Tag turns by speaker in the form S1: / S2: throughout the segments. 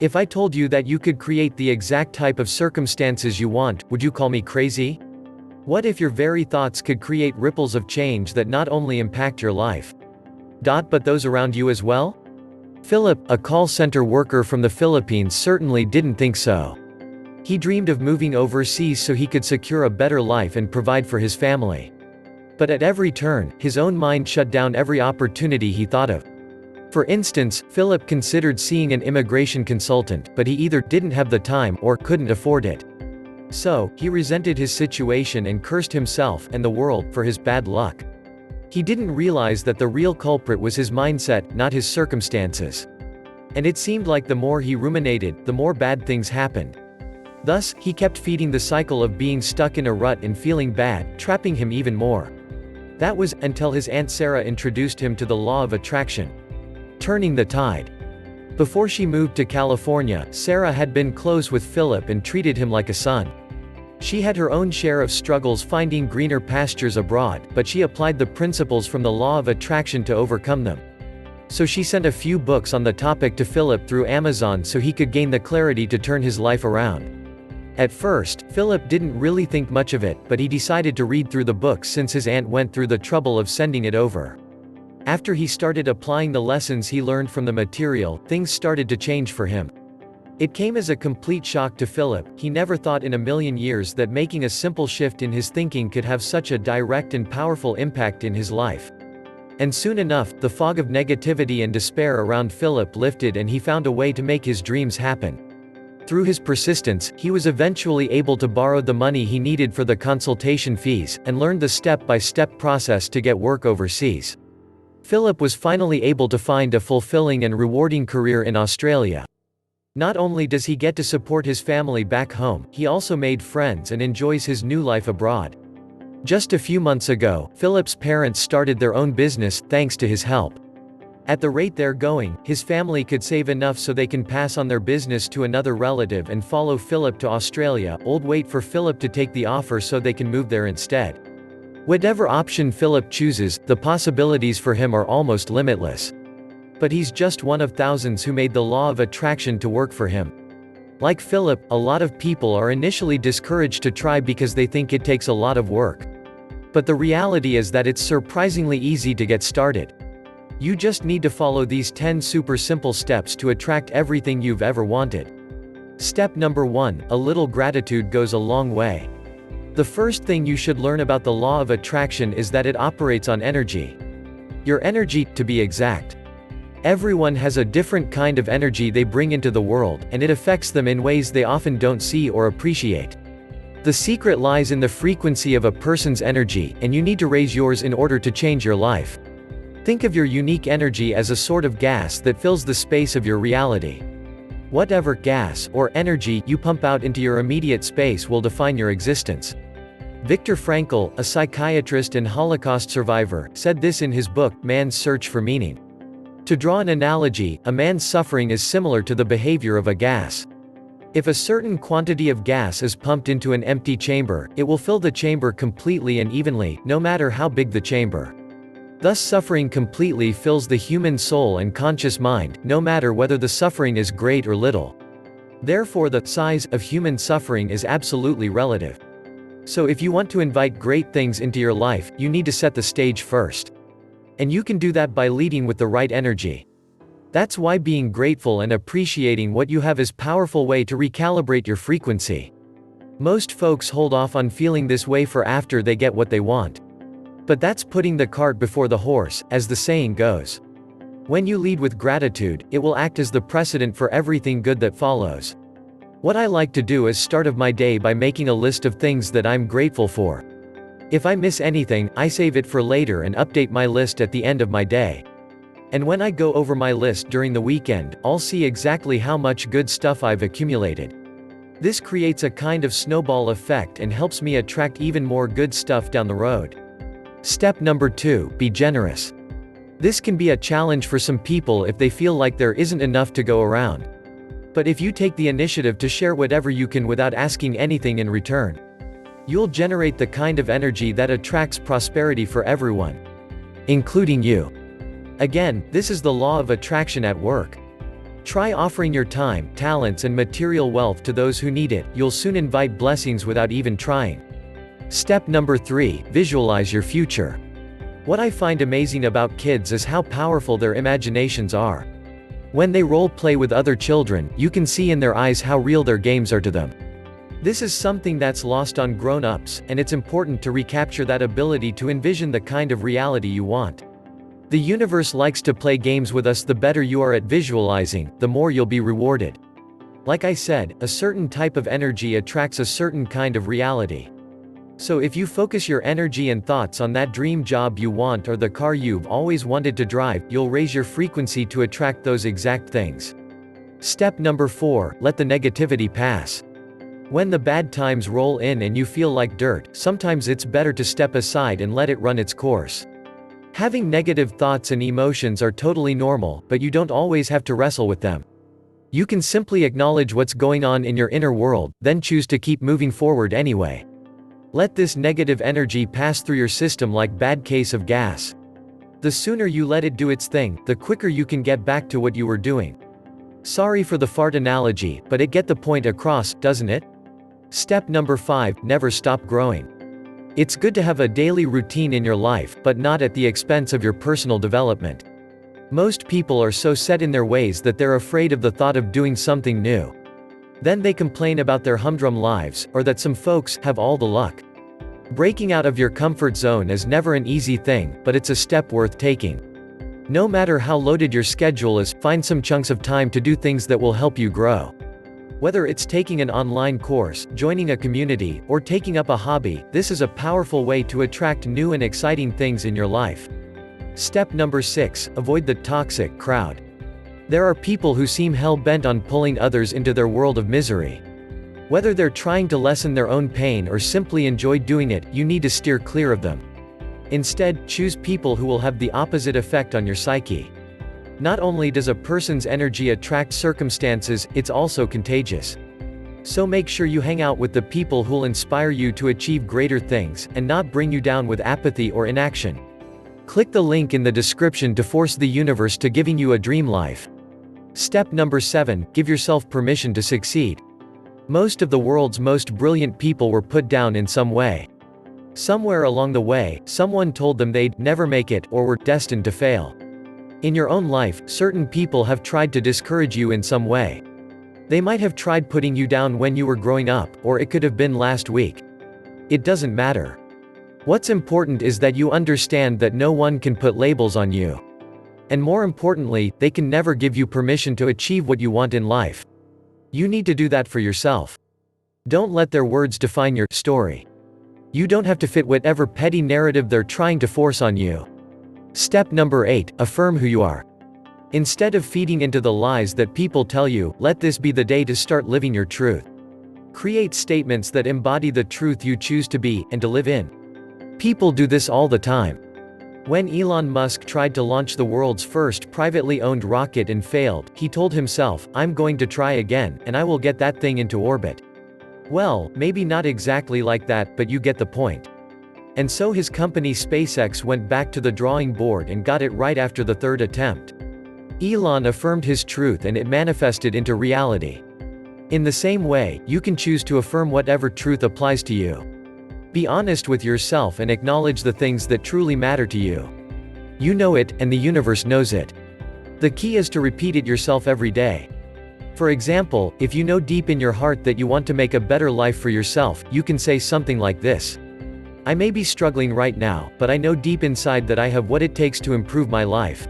S1: If I told you that you could create the exact type of circumstances you want, would you call me crazy? What if your very thoughts could create ripples of change that not only impact your life, but those around you as well? Philip, a call center worker from the Philippines, certainly didn't think so. He dreamed of moving overseas so he could secure a better life and provide for his family. But at every turn, his own mind shut down every opportunity he thought of. For instance, Philip considered seeing an immigration consultant, but he either didn't have the time or couldn't afford it. So, he resented his situation and cursed himself and the world for his bad luck. He didn't realize that the real culprit was his mindset, not his circumstances. And it seemed like the more he ruminated, the more bad things happened. Thus, he kept feeding the cycle of being stuck in a rut and feeling bad, trapping him even more. That was, until his Aunt Sarah introduced him to the law of attraction. Turning the tide. Before she moved to California, Sarah had been close with Philip and treated him like a son. She had her own share of struggles finding greener pastures abroad, but she applied the principles from the law of attraction to overcome them. So she sent a few books on the topic to Philip through Amazon so he could gain the clarity to turn his life around. At first, Philip didn't really think much of it, but he decided to read through the books since his aunt went through the trouble of sending it over. After he started applying the lessons he learned from the material, things started to change for him. It came as a complete shock to Philip. He never thought in a million years that making a simple shift in his thinking could have such a direct and powerful impact in his life. And soon enough, the fog of negativity and despair around Philip lifted and he found a way to make his dreams happen. Through his persistence, he was eventually able to borrow the money he needed for the consultation fees, and learned the step-by-step process to get work overseas. Philip was finally able to find a fulfilling and rewarding career in Australia. Not only does he get to support his family back home, he also made friends and enjoys his new life abroad. Just a few months ago, Philip's parents started their own business, thanks to his help. At the rate they're going, his family could save enough so they can pass on their business to another relative and follow Philip to Australia, or wait for Philip to take the offer so they can move there instead. Whatever option Philip chooses, the possibilities for him are almost limitless. But he's just one of thousands who made the law of attraction to work for him. Like Philip, a lot of people are initially discouraged to try because they think it takes a lot of work. But the reality is that it's surprisingly easy to get started. You just need to follow these 10 super simple steps to attract everything you've ever wanted. Step number 1, a little gratitude goes a long way. The first thing you should learn about the law of attraction is that it operates on energy. Your energy, to be exact. Everyone has a different kind of energy they bring into the world, and it affects them in ways they often don't see or appreciate. The secret lies in the frequency of a person's energy, and you need to raise yours in order to change your life. Think of your unique energy as a sort of gas that fills the space of your reality. Whatever gas or energy you pump out into your immediate space will define your existence. Viktor Frankl, a psychiatrist and Holocaust survivor, said this in his book, Man's Search for Meaning. To draw an analogy, a man's suffering is similar to the behavior of a gas. If a certain quantity of gas is pumped into an empty chamber, it will fill the chamber completely and evenly, no matter how big the chamber. Thus, suffering completely fills the human soul and conscious mind, no matter whether the suffering is great or little. Therefore, the size of human suffering is absolutely relative. So if you want to invite great things into your life, you need to set the stage first. And you can do that by leading with the right energy. That's why being grateful and appreciating what you have is a powerful way to recalibrate your frequency. Most folks hold off on feeling this way for after they get what they want. But that's putting the cart before the horse, as the saying goes. When you lead with gratitude, it will act as the precedent for everything good that follows. What I like to do is start of my day by making a list of things that I'm grateful for. If I miss anything, I save it for later and update my list at the end of my day. And when I go over my list during the weekend, I'll see exactly how much good stuff I've accumulated. This creates a kind of snowball effect and helps me attract even more good stuff down the road. Step number 2, be generous. This can be a challenge for some people if they feel like there isn't enough to go around. But if you take the initiative to share whatever you can without asking anything in return, you'll generate the kind of energy that attracts prosperity for everyone, including you. Again, this is the law of attraction at work. Try offering your time, talents and material wealth to those who need it. You'll soon invite blessings without even trying. Step number 3, visualize your future. What I find amazing about kids is how powerful their imaginations are. When they role play with other children, you can see in their eyes how real their games are to them. This is something that's lost on grown-ups, and it's important to recapture that ability to envision the kind of reality you want. The universe likes to play games with us. The better you are at visualizing, the more you'll be rewarded. Like I said, a certain type of energy attracts a certain kind of reality. So if you focus your energy and thoughts on that dream job you want or the car you've always wanted to drive, you'll raise your frequency to attract those exact things. Step number 4, let the negativity pass. When the bad times roll in and you feel like dirt, sometimes it's better to step aside and let it run its course. Having negative thoughts and emotions are totally normal, but you don't always have to wrestle with them. You can simply acknowledge what's going on in your inner world, then choose to keep moving forward anyway. Let this negative energy pass through your system like bad case of gas. The sooner you let it do its thing, the quicker you can get back to what you were doing. Sorry for the fart analogy, but it get the point across, doesn't it? Step number 5, never stop growing. It's good to have a daily routine in your life, but not at the expense of your personal development. Most people are so set in their ways that they're afraid of the thought of doing something new. Then they complain about their humdrum lives, or that some folks have all the luck. Breaking out of your comfort zone is never an easy thing, but it's a step worth taking. No matter how loaded your schedule is, find some chunks of time to do things that will help you grow. Whether it's taking an online course, joining a community, or taking up a hobby, this is a powerful way to attract new and exciting things in your life. Step number 6, avoid the toxic crowd. There are people who seem hell-bent on pulling others into their world of misery. Whether they're trying to lessen their own pain or simply enjoy doing it, you need to steer clear of them. Instead, choose people who will have the opposite effect on your psyche. Not only does a person's energy attract circumstances, it's also contagious. So make sure you hang out with the people who'll inspire you to achieve greater things, and not bring you down with apathy or inaction. Click the link in the description to force the universe to giving you a dream life. Step number 7, give yourself permission to succeed. Most of the world's most brilliant people were put down in some way. Somewhere along the way, someone told them they'd never make it or were destined to fail. In your own life, certain people have tried to discourage you in some way. They might have tried putting you down when you were growing up, or it could have been last week. It doesn't matter. What's important is that you understand that no one can put labels on you. And more importantly, they can never give you permission to achieve what you want in life. You need to do that for yourself. Don't let their words define your story. You don't have to fit whatever petty narrative they're trying to force on you. Step number 8, affirm who you are. Instead of feeding into the lies that people tell you, let this be the day to start living your truth. Create statements that embody the truth you choose to be, and to live in. People do this all the time. When Elon Musk tried to launch the world's first privately owned rocket and failed, he told himself, "I'm going to try again, and I will get that thing into orbit." Well, maybe not exactly like that, but you get the point. And so his company SpaceX went back to the drawing board and got it right after the third attempt. Elon affirmed his truth and it manifested into reality. In the same way, you can choose to affirm whatever truth applies to you. Be honest with yourself and acknowledge the things that truly matter to you. You know it, and the universe knows it. The key is to repeat it yourself every day. For example, if you know deep in your heart that you want to make a better life for yourself, you can say something like this: I may be struggling right now, but I know deep inside that I have what it takes to improve my life.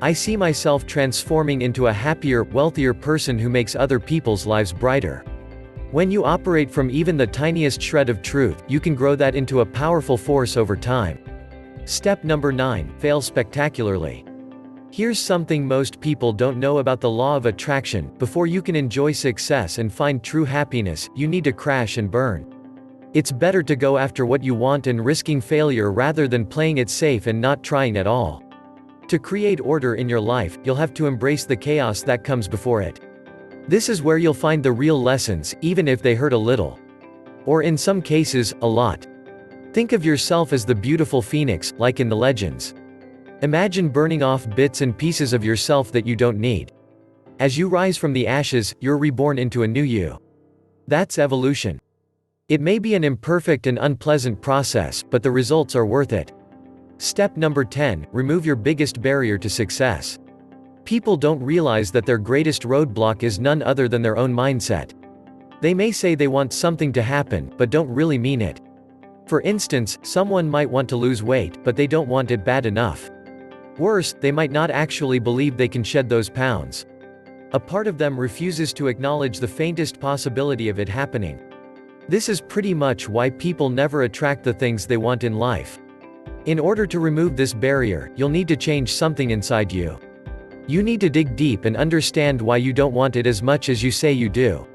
S1: I see myself transforming into a happier, wealthier person who makes other people's lives brighter. When you operate from even the tiniest shred of truth, you can grow that into a powerful force over time. Step number 9, fail spectacularly. Here's something most people don't know about the law of attraction: before you can enjoy success and find true happiness, you need to crash and burn. It's better to go after what you want and risking failure rather than playing it safe and not trying at all. To create order in your life, you'll have to embrace the chaos that comes before it. This is where you'll find the real lessons, even if they hurt a little. Or in some cases, a lot. Think of yourself as the beautiful phoenix, like in the legends. Imagine burning off bits and pieces of yourself that you don't need. As you rise from the ashes, you're reborn into a new you. That's evolution. It may be an imperfect and unpleasant process, but the results are worth it. Step number 10, remove your biggest barrier to success. People don't realize that their greatest roadblock is none other than their own mindset. They may say they want something to happen, but don't really mean it. For instance, someone might want to lose weight, but they don't want it bad enough. Worse, they might not actually believe they can shed those pounds. A part of them refuses to acknowledge the faintest possibility of it happening. This is pretty much why people never attract the things they want in life. In order to remove this barrier, you'll need to change something inside you. You need to dig deep and understand why you don't want it as much as you say you do.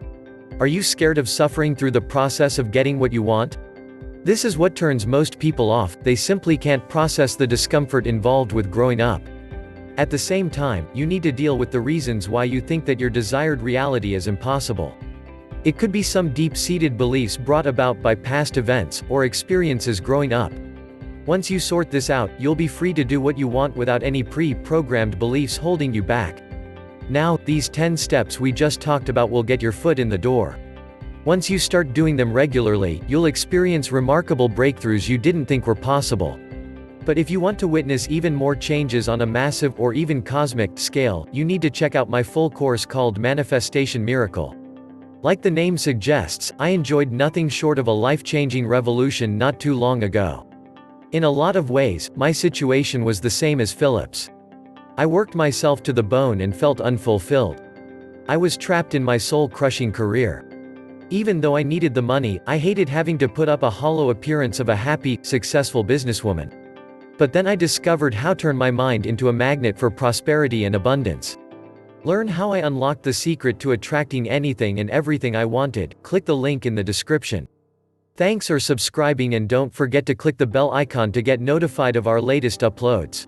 S1: Are you scared of suffering through the process of getting what you want? This is what turns most people off. They simply can't process the discomfort involved with growing up. At the same time, you need to deal with the reasons why you think that your desired reality is impossible. It could be some deep-seated beliefs brought about by past events or experiences growing up. Once you sort this out, you'll be free to do what you want without any pre-programmed beliefs holding you back. Now, these 10 steps we just talked about will get your foot in the door. Once you start doing them regularly, you'll experience remarkable breakthroughs you didn't think were possible. But if you want to witness even more changes on a massive or even cosmic scale, you need to check out my full course called Manifestation Miracle. Like the name suggests, I enjoyed nothing short of a life-changing revolution not too long ago. In a lot of ways, my situation was the same as Philip's. I worked myself to the bone and felt unfulfilled. I was trapped in my soul-crushing career. Even though I needed the money, I hated having to put up a hollow appearance of a happy, successful businesswoman. But then I discovered how to turn my mind into a magnet for prosperity and abundance. Learn how I unlocked the secret to attracting anything and everything I wanted. Click the link in the description. Thanks for subscribing and don't forget to click the bell icon to get notified of our latest uploads.